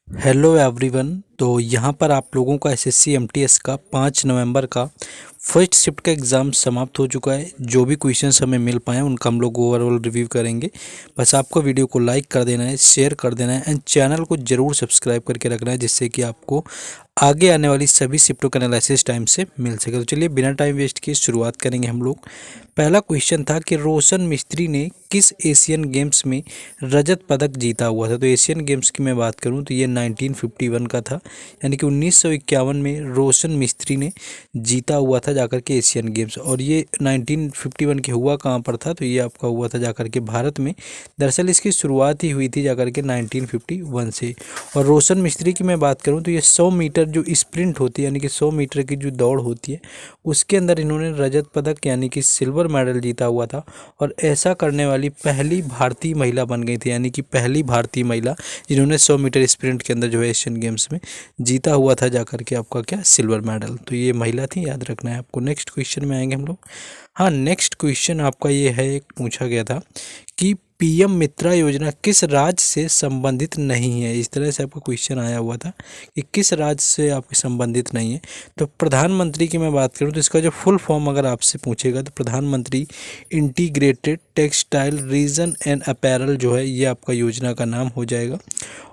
Hello everyone. तो यहाँ पर आप लोगों का एसएससी एमटीएस का 5 नवंबर का फर्स्ट शिफ्ट का एग्ज़ाम समाप्त हो चुका है। जो भी क्वेश्चंस हमें मिल पाए उनका हम लोग ओवरऑल रिव्यू करेंगे। बस आपको वीडियो को लाइक कर देना है, शेयर कर देना है एंड चैनल को ज़रूर सब्सक्राइब करके रखना है, जिससे कि आपको आगे आने वाली सभी शिफ्टों का एनालिसिस टाइम से मिल सके। तो चलिए बिना टाइम वेस्ट किए शुरुआत करेंगे हम लोग। पहला क्वेश्चन था कि रोशन मिस्त्री ने किस एशियन गेम्स में रजत पदक जीता हुआ था। तो एशियन गेम्स की मैं बात करूं तो ये 1951 का था, यानी कि 1951 में रोशन मिस्त्री ने जीता हुआ था जाकर के एशियन गेम्स। और ये 1951 के हुआ कहाँ पर था, तो ये आपका हुआ था जाकर के भारत में। दरअसल इसकी शुरुआत ही हुई थी जाकर के 1951 से। और रोशन मिस्त्री की मैं बात करूँ तो ये 100 मीटर जो स्प्रिंट होती है, यानी कि 100 मीटर की जो दौड़ होती है, उसके अंदर इन्होंने रजत पदक यानी कि सिल्वर मेडल जीता हुआ था। और ऐसा करने वाली पहली भारतीय महिला बन गई थी, यानी कि पहली भारतीय महिला जिन्होंने 100 मीटर स्प्रिंट के अंदर जो है एशियन गेम्स में जीता हुआ था जाकर के आपका क्या सिल्वर मेडल। तो ये महिला थी, याद रखना है आपको। नेक्स्ट क्वेश्चन में आएंगे हम लोग। हाँ, नेक्स्ट क्वेश्चन आपका ये है, एक पूछा गया था कि पीएम मित्रा योजना किस राज्य से संबंधित नहीं है। इस तरह से आपका क्वेश्चन आया हुआ था कि किस राज्य से आपके संबंधित नहीं है। तो प्रधानमंत्री की मैं बात करूं तो इसका जो फुल फॉर्म अगर आपसे पूछेगा तो प्रधानमंत्री integrated textile reason and apparel जो है ये आपका योजना का नाम हो जाएगा।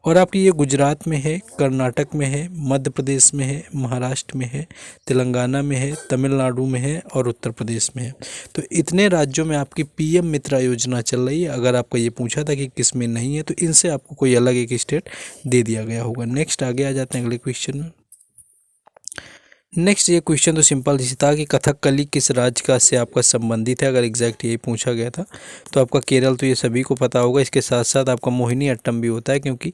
और आपकी ये गुजरात में है, कर्नाटक में है, मध्य प्रदेश में है, महाराष्ट्र में है, तेलंगाना में है, तमिलनाडु में है और उत्तर प्रदेश में है। तो इतने राज्यों में आपकी पीएम मित्रा योजना चल रही है। अगर आपका ये पूछा था कि किस में नहीं है तो इनसे आपको कोई अलग एक स्टेट दे दिया गया होगा। नेक्स्ट आगे आ जाते हैं अगले क्वेश्चन में। नेक्स्ट ये क्वेश्चन तो सिंपल ही था कि कथकली किस राज्य का से आपका संबंधित है। अगर एग्जैक्ट यही पूछा गया था तो आपका केरल तो ये सभी को पता होगा। इसके साथ साथ आपका मोहिनी अट्टम भी होता है, क्योंकि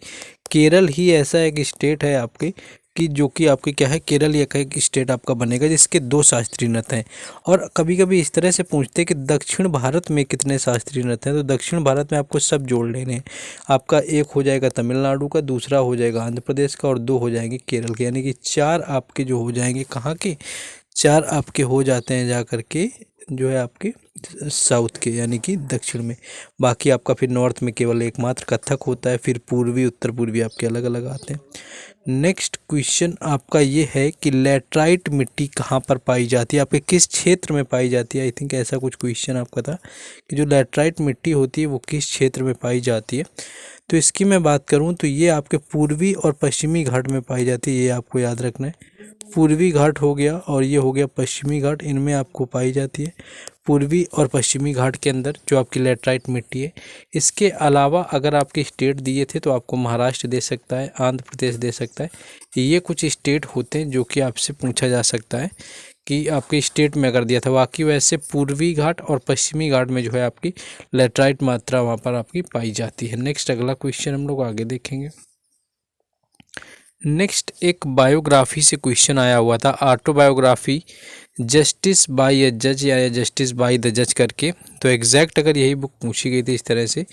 केरल ही ऐसा एक स्टेट है आपके कि जो कि आपके क्या है, केरल एक स्टेट आपका बनेगा जिसके 2 शास्त्रीय नृत्य हैं। और कभी कभी इस तरह से पूछते हैं कि दक्षिण भारत में कितने शास्त्रीय नृत्य हैं। तो दक्षिण भारत में आपको सब जोड़ लेने हैं। आपका एक हो जाएगा तमिलनाडु का, दूसरा हो जाएगा आंध्र प्रदेश का और 2 हो जाएंगे केरल के, यानी कि 4 आपके जो हो जाएंगे कहाँ के, 4 आपके हो जाते हैं जा कर के जो है आपके साउथ के, यानी कि दक्षिण में। बाकी आपका फिर नॉर्थ में केवल एकमात्र कथक होता है, फिर पूर्वी उत्तर पूर्वी आपके अलग अलग आते हैं। नेक्स्ट क्वेश्चन आपका ये है कि लैटराइट मिट्टी कहाँ पर पाई जाती है, आपके किस क्षेत्र में पाई जाती है। आई थिंक ऐसा कुछ क्वेश्चन आपका था कि जो लैटराइट मिट्टी होती है वो किस क्षेत्र में पाई जाती है। तो इसकी मैं बात करूँ तो ये आपके पूर्वी और पश्चिमी घाट में पाई जाती है, ये आपको याद रखना है। पूर्वी घाट हो गया और ये हो गया पश्चिमी घाट, इनमें आपको पाई जाती है। पूर्वी और पश्चिमी घाट के अंदर जो आपकी लैटराइट मिट्टी है। इसके अलावा अगर आपके स्टेट दिए थे तो आपको महाराष्ट्र दे सकता है, आंध्र प्रदेश दे सकता है। ये कुछ स्टेट होते हैं जो कि आपसे पूछा जा सकता है कि आपके स्टेट में अगर दिया था। बाकी वैसे पूर्वी घाट और पश्चिमी घाट में जो है आपकी लैटराइट मात्रा वहाँ पर आपकी पाई जाती है। नेक्स्ट अगला क्वेश्चन हम लोग आगे देखेंगे। नेक्स्ट एक बायोग्राफी से क्वेश्चन आया हुआ था, ऑटोबायोग्राफी जस्टिस बाय ए जज या जस्टिस बाय द जज करके। तो एग्जैक्ट अगर यही बुक पूछी गई थी इस तरह से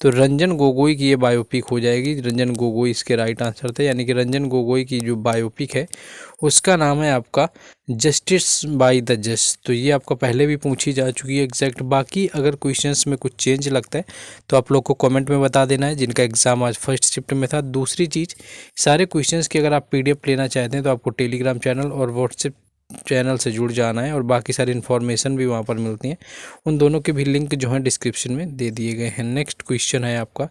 तो रंजन गोगोई की ये बायोपिक हो जाएगी। रंजन गोगोई इसके राइट आंसर थे, यानी कि रंजन गोगोई की जो बायोपिक है उसका नाम है आपका जस्टिस बाय द जज। तो ये आपका पहले भी पूछी जा चुकी है एग्जैक्ट। बाकी अगर क्वेश्चंस में कुछ चेंज लगता है तो आप लोग को कमेंट में बता देना है जिनका एग्जाम आज फर्स्ट शिफ्ट में था। दूसरी चीज़, सारे क्वेश्चंस की अगर आप पीडीएफ लेना चाहते हैं तो आपको टेलीग्राम चैनल और व्हाट्सएप चैनल से जुड़ जाना है, और बाकी सारी इन्फॉर्मेशन भी वहाँ पर मिलती हैं। उन दोनों के भी लिंक जो है डिस्क्रिप्शन में दे दिए गए हैं। नेक्स्ट क्वेश्चन है आपका,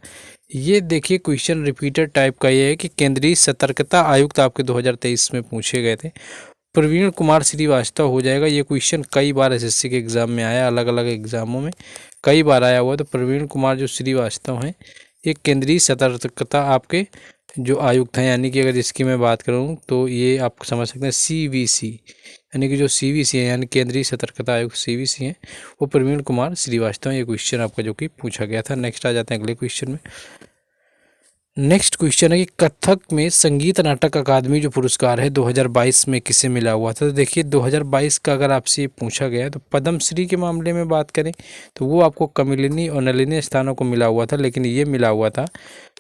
ये देखिए क्वेश्चन रिपीटेड टाइप का ये है कि केंद्रीय सतर्कता आयुक्त आपके 2023 में पूछे गए थे। प्रवीण कुमार श्रीवास्तव हो जाएगा। ये क्वेश्चन कई बार एसएससी के एग्ज़ाम में आया, अलग अलग एग्ज़ामों में कई बार आया हुआ। तो प्रवीण कुमार जो श्रीवास्तव हैं ये केंद्रीय सतर्कता आपके जो आयुक्त हैं, यानी कि अगर इसकी मैं बात करूं तो ये आप समझ सकते हैं सीवीसी, यानी कि जो सीवीसी है यानी केंद्रीय सतर्कता आयुक्त सीवीसी हैं वो प्रवीण कुमार श्रीवास्तव। ये क्वेश्चन आपका जो कि पूछा गया था। नेक्स्ट आ जाते हैं अगले क्वेश्चन में। नेक्स्ट क्वेश्चन है कि कथक में संगीत नाटक अकादमी जो पुरस्कार है 2022 में किसे मिला हुआ था। तो देखिए 2022 का अगर आपसे ये पूछा गया है तो पद्मश्री के मामले में बात करें तो वो आपको कमलिनी और नलिनी स्थानों को मिला हुआ था, लेकिन ये मिला हुआ था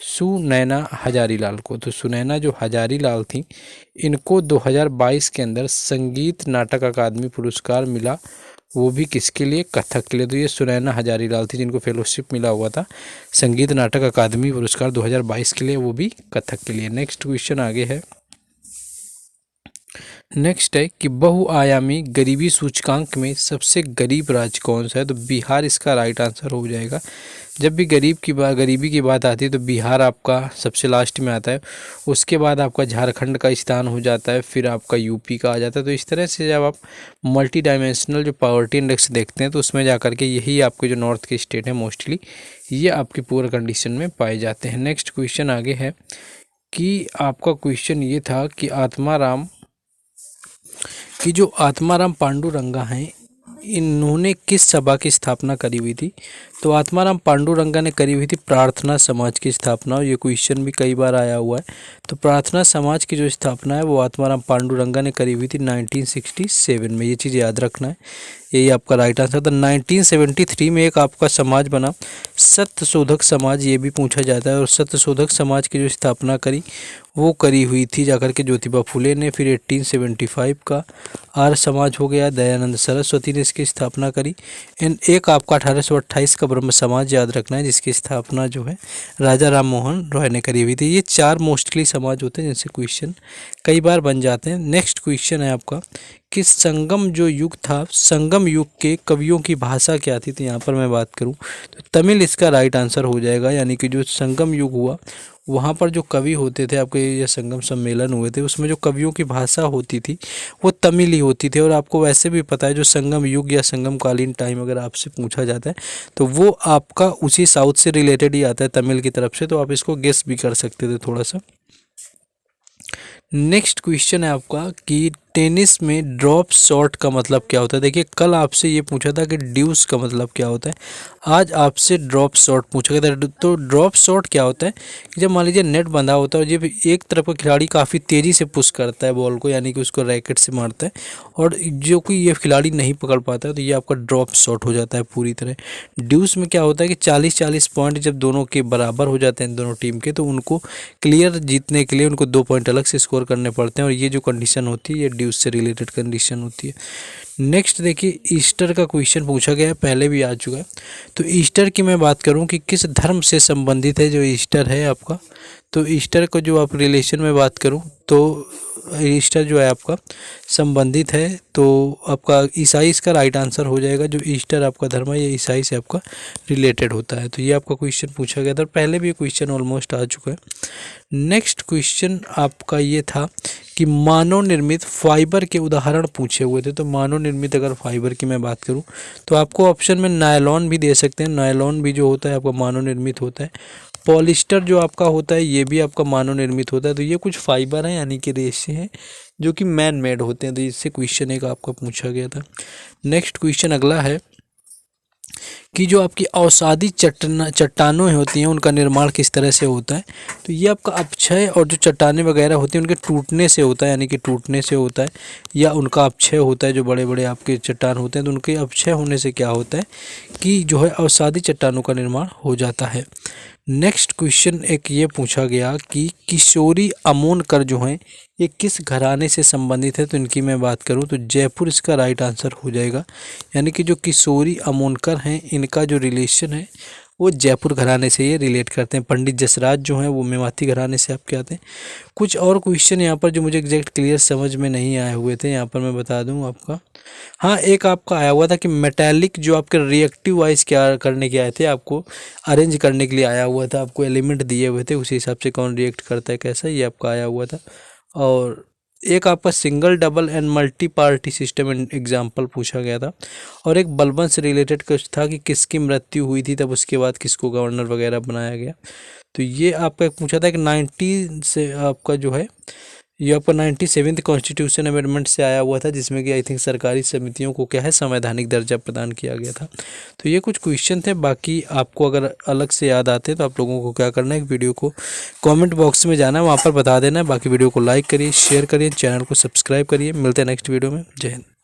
सुनैना हजारीलाल को। तो सुनैना जो हजारीलाल थी इनको 2022 के अंदर संगीत नाटक अकादमी पुरस्कार मिला वो भी किसके लिए, कथक के लिए। तो ये सुनैना हजारीलाल थी जिनको फेलोशिप मिला हुआ था संगीत नाटक अकादमी पुरस्कार 2022 के लिए, वो भी कथक के लिए। नेक्स्ट क्वेश्चन आगे है, नेक्स्ट है कि बहुआयामी गरीबी सूचकांक में सबसे गरीब राज्य कौन सा है। तो बिहार इसका राइट आंसर हो जाएगा। जब भी गरीबी की बात आती है तो बिहार आपका सबसे लास्ट में आता है, उसके बाद आपका झारखंड का स्थान हो जाता है, फिर आपका यूपी का आ जाता है। तो इस तरह से जब आप मल्टी डायमेंशनल जो पॉवर्टी इंडेक्स देखते हैं तो उसमें जा कर के यही आपके जो नॉर्थ के स्टेट हैं मोस्टली ये आपके पुअर कंडीशन में पाए जाते हैं। नेक्स्ट क्वेश्चन आगे है कि आपका क्वेश्चन ये था कि आत्माराम पांडुरंगा हैं, इन्होंने किस सभा की स्थापना करी हुई थी। तो आत्माराम पांडुरंगा ने करी हुई थी प्रार्थना समाज की स्थापना, और ये क्वेश्चन भी कई बार आया हुआ है। तो प्रार्थना समाज की जो स्थापना है वो आत्माराम पांडुरंगा ने करी हुई थी 1967 में। ये चीज़ याद रखना है, यही आपका राइट आंसर था। 1973 में एक आपका समाज बना सत्यशोधक समाज, ये भी पूछा जाता है। और सत्यशोधक समाज की जो स्थापना करी वो करी हुई थी जाकर के ज्योतिबा फुले ने। फिर 1875 का आर्य समाज हो गया, दयानंद सरस्वती ने इसकी स्थापना करी। एंड एक आपका 1828 का ब्रह्म समाज याद रखना है जिसकी स्थापना जो है राजा राम मोहन रॉय ने करी हुई थी। ये 4 मोस्टली समाज होते हैं जिनसे क्वेश्चन कई बार बन जाते हैं। नेक्स्ट क्वेश्चन है आपका कि संगम जो युग था, संगम युग के कवियों की भाषा क्या थी। तो यहाँ पर मैं बात करूँ तो तमिल इसका राइट आंसर हो जाएगा। यानी कि जो संगम युग हुआ वहाँ पर जो कवि होते थे, आपके ये संगम सम्मेलन हुए थे, उसमें जो कवियों की भाषा होती थी वो तमिल ही होती थी। और आपको वैसे भी पता है जो संगम युग या संगम कालीन टाइम अगर आपसे पूछा जाता है तो वो आपका उसी साउथ से रिलेटेड ही आता है, तमिल की तरफ से। तो आप इसको गेस भी कर सकते थे थोड़ा सा। नेक्स्ट क्वेश्चन है आपका कि टेनिस में ड्रॉप शॉट का मतलब क्या होता है। देखिए कल आपसे ये पूछा था कि ड्यूस का मतलब क्या होता है, आज आपसे ड्रॉप शॉट पूछा गया था। तो ड्रॉप शॉट क्या होता है कि जब मान लीजिए नेट बंधा होता है और जब एक तरफ का खिलाड़ी काफ़ी तेज़ी से पुश करता है बॉल को, यानी कि उसको रैकेट से मारता है, और जो कि ये खिलाड़ी नहीं पकड़ पाता है तो ये आपका ड्रॉप शॉट हो जाता है पूरी तरह। ड्यूस में क्या होता है कि 40-40 पॉइंट जब दोनों के बराबर हो जाते हैं दोनों टीम के, तो उनको क्लियर जीतने के लिए उनको 2 पॉइंट अलग से स्कोर करने पड़ते हैं, और ये जो कंडीशन होती है ये ड्यूस से रिलेटेड कंडीशन होती है। नेक्स्ट देखिए ईस्टर का क्वेश्चन पूछा गया है, पहले भी आ चुका है। तो ईस्टर की मैं बात करूं कि किस धर्म से संबंधित है जो ईस्टर है आपका। तो ईस्टर को जो आप रिलेशन में बात करूं तो ईस्टर जो है आपका संबंधित है तो आपका ईसाई इसका राइट आंसर हो जाएगा। जो ईस्टर आपका धर्म है ये ईसाई से आपका रिलेटेड होता है। तो ये आपका क्वेश्चन पूछा गया था, पहले भी ये क्वेश्चन ऑलमोस्ट आ चुका है। नेक्स्ट क्वेश्चन आपका ये था कि मानव निर्मित फाइबर के उदाहरण पूछे हुए थे। तो मानव निर्मित अगर फाइबर की मैं बात करूं तो आपको ऑप्शन में नायलॉन भी दे सकते हैं, नायलॉन भी जो होता है आपका मानव निर्मित होता है। पॉलिस्टर जो आपका होता है ये भी आपका मानव निर्मित होता है। तो ये कुछ फाइबर हैं यानी कि रेशे हैं जो कि मैन मेड होते हैं। तो इससे क्वेश्चन एक आपका पूछा गया था। नेक्स्ट क्वेश्चन अगला है कि जो आपकी अवसादी चट्टानों होती हैं उनका निर्माण किस तरह से होता है। तो ये आपका अपक्षय और जो चट्टानें वगैरह होती हैं उनके टूटने से होता है, यानी कि टूटने से होता है या उनका अपक्षय होता है। जो बड़े बड़े आपके चट्टान होते हैं तो उनके अपक्षय होने से क्या होता है कि जो है अवसादी चट्टानों का निर्माण हो जाता है। नेक्स्ट क्वेश्चन एक ये पूछा गया कि किशोरी अमोनकर जो हैं ये किस घराने से संबंधित है। तो इनकी मैं बात करूं तो जयपुर इसका राइट आंसर हो जाएगा। यानी कि जो किशोरी अमोनकर हैं इनका जो रिलेशन है वो जयपुर घराने से ये रिलेट करते हैं। पंडित जसराज जो हैं वो मेवाती घराने से आपके आते हैं। कुछ और क्वेश्चन यहाँ पर जो मुझे एग्जैक्ट क्लियर समझ में नहीं आए हुए थे यहाँ पर मैं बता दूँ आपका। हाँ, एक आपका आया हुआ था कि मेटालिक जो आपके रिएक्टिव वाइज क्या करने के आए थे, आपको अरेंज करने के लिए आया हुआ था। आपको एलिमेंट दिए हुए थे उसी हिसाब से कौन रिएक्ट करता है कैसा, ये आपका आया हुआ था। और एक आपका single double and multi party system example पूछा गया था। और एक बलबन से रिलेटेड कुछ था कि किसकी मृत्यु हुई थी तब उसके बाद किसको गवर्नर वगैरह बनाया गया। तो ये आपका पूछा था कि 90 से आपका जो है ये आपका 97th कॉन्स्टिट्यूशन अमेंडमेंट से आया हुआ था, जिसमें कि आई थिंक सरकारी समितियों को क्या है संवैधानिक दर्जा प्रदान किया गया था। तो ये कुछ क्वेश्चन थे, बाकी आपको अगर अलग से याद आते तो आप लोगों को क्या करना है, वीडियो को कमेंट बॉक्स में जाना है, वहाँ पर बता देना है। बाकी वीडियो को लाइक करिए, शेयर करिए, चैनल को सब्सक्राइब करिए। मिलते हैं नेक्स्ट वीडियो में। जय हिंद।